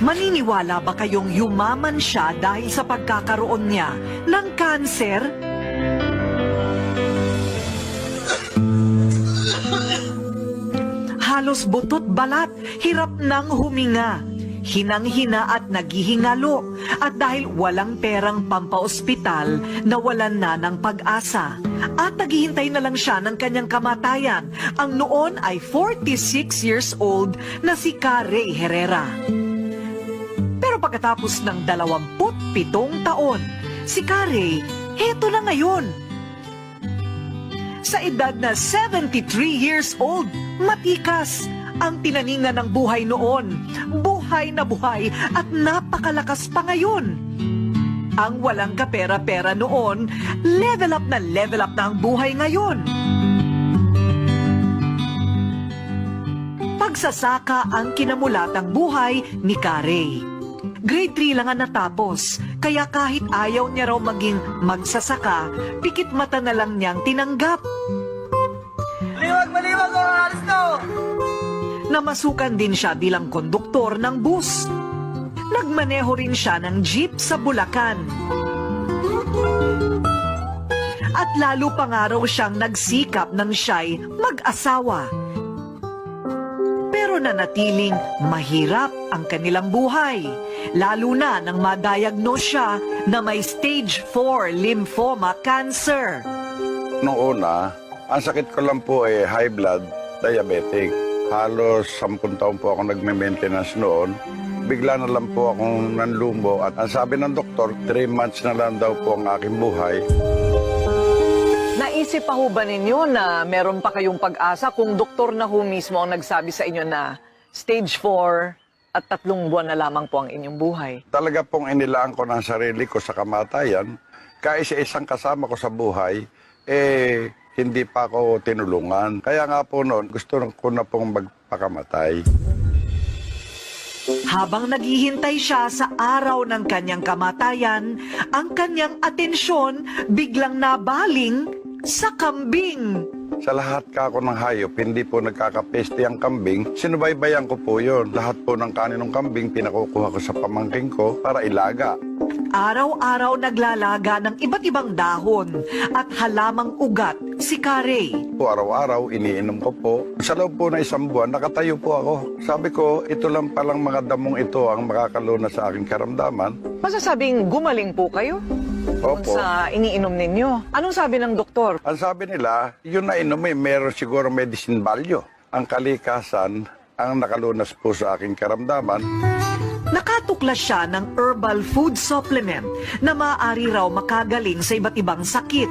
Maniniwala ba kayong yumaman siya dahil sa pagkakaroon niya ng kanser? Halos butot balat, hirap nang huminga. Hinang-hina at naghihingalo. At dahil walang perang pampaospital, nawalan na ng pag-asa. At naghihintay na lang siya ng kanyang kamatayan. Ang noon ay 46 years old na si Carey Herrera. Pero pagkatapos ng 27 taon, si Carey, heto na ngayon. Sa edad na 73 years old, matikas ang tinaningan ng buhay noon. Buhay na buhay at napakalakas pa ngayon. Ang walang kapera-pera noon, level up na ang buhay ngayon. Pagsasaka ang kinamulatang buhay ni Carey. Grade 3 lang ang natapos, kaya kahit ayaw niya raw maging magsasaka, pikit mata na lang niyang tinanggap. Maliwag ko, alis to! Namasukan din siya bilang konduktor ng bus. Nagmaneho rin siya ng jeep sa Bulacan. At lalo pa nga raw siyang nagsikap ng siya'y mag-asawa. Pero nanatiling mahirap ang kanilang buhay. Lalo na nang ma-diagnose siya na may stage 4 lymphoma cancer. Noong una, ang sakit ko lang po ay high blood, diabetic. Halos 10 taon po ako nagme-maintenance noon. Bigla na lang po akong nanlumo at ang sabi ng doktor, 3 months na lang daw po ang aking buhay. Naisip pa ho ba ninyo na meron pa kayong pag-asa kung doktor na ho mismo ang nagsabi sa inyo na stage 4 at 3 buwan na lamang po ang inyong buhay? Talaga pong inilaan ko ng sarili ko sa kamatayan. Kaisa-isang kasama ko sa buhay, hindi pa ako tinulungan. Kaya nga po noon, gusto ko na pong magpakamatay. Habang naghihintay siya sa araw ng kanyang kamatayan, ang kanyang atensyon biglang nabaling sa kambing. Sa lahat ka ako ng hayop, hindi po nagkakapeste ang kambing. Sinubaybayan ko po yun. Lahat po ng kanin ng kambing, pinakukuha ko sa pamangking ko para ilaga. Araw-araw naglalaga ng iba't ibang dahon at halamang ugat si Carey. Po araw-araw, iniinom ko po. Sa loob po na 1 buwan, nakatayo po ako. Sabi ko, ito lang palang mga damong ito ang makakaluna sa aking karamdaman. Masasabing gumaling po kayo? Opo. Sa iniinom ninyo. Anong sabi ng doktor? Ang sabi nila, yun na inom meron siguro medicine value. Ang kalikasan ang nakalunas po sa aking karamdaman. Nakatuklas siya ng herbal food supplement na maaari raw makagaling sa iba't ibang sakit.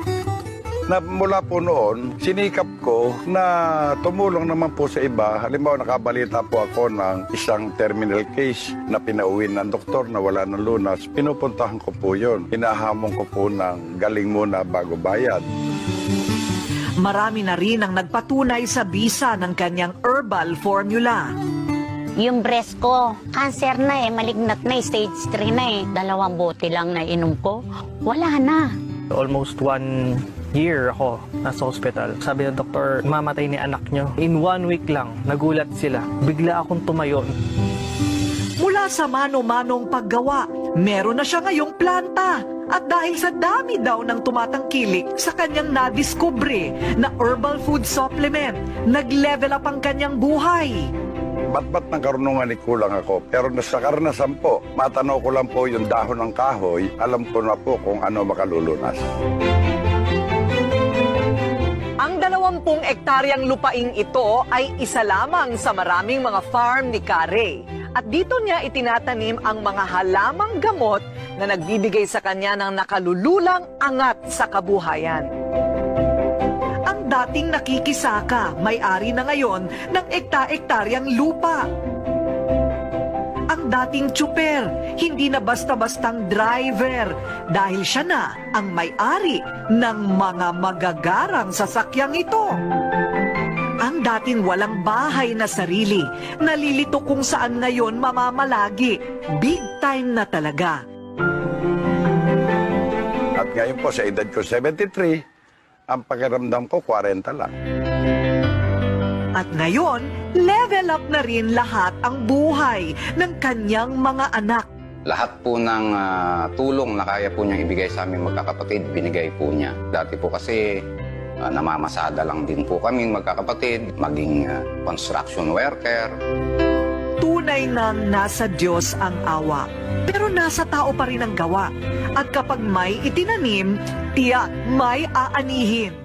Na mula po noon, sinikap ko na tumulong naman po sa iba. Halimbawa, nakabalita po ako ng isang terminal case na pinauwi ng doktor na wala ng lunas. Pinupuntahan ko po yun. Hinahamon ko po ng galing muna bago bayad. Marami na rin ang nagpatunay sa bisa ng kanyang herbal formula. Yung breast ko, cancer na malignant na stage 3 na 2 bote lang na inom ko. Wala na. Almost 1 year ako nasa hospital. Sabi ng doktor, mamatay ni anak nyo. In 1 week lang, nagulat sila. Bigla akong tumayo. Mula sa mano-manong paggawa, meron na siya ngayong planta. At dahil sa dami daw ng tumatangkilik sa kanyang nadiskubre na herbal food supplement, nag-level up ang kanyang buhay. Bat-bat ng karunungan ni kulang ako. Pero sa karanasan po, matanaw ko lang po yung dahon ng kahoy, alam ko na po kung ano makalulunas. Ang 20 ektaryang lupaing ito ay isa lamang sa maraming mga farm ni Carey. At dito niya itinatanim ang mga halamang gamot na nagbibigay sa kanya ng nakalululang angat sa kabuhayan. Ang dating nakikisaka, may-ari na ngayon ng ekta-ektaryang lupa. Ang dating tsuper, hindi na basta-bastang driver dahil siya na ang may-ari ng mga magagarang sasakyang ito. Ang dating walang bahay na sarili, nalilito kung saan ngayon mamamalagi. Big time na talaga. At ngayon po sa edad ko 73, ang pakiramdam ko 40 lang. At ngayon, level up na rin lahat ang buhay ng kanyang mga anak. Lahat po ng tulong na kaya po niyang ibigay sa aming magkakapatid, binigay po niya. Dati po kasi namamasada lang din po kami magkakapatid, maging construction worker. Tunay nang nasa Diyos ang awa, pero nasa tao pa rin ang gawa. At kapag may itinanim, tiyak may aanihin.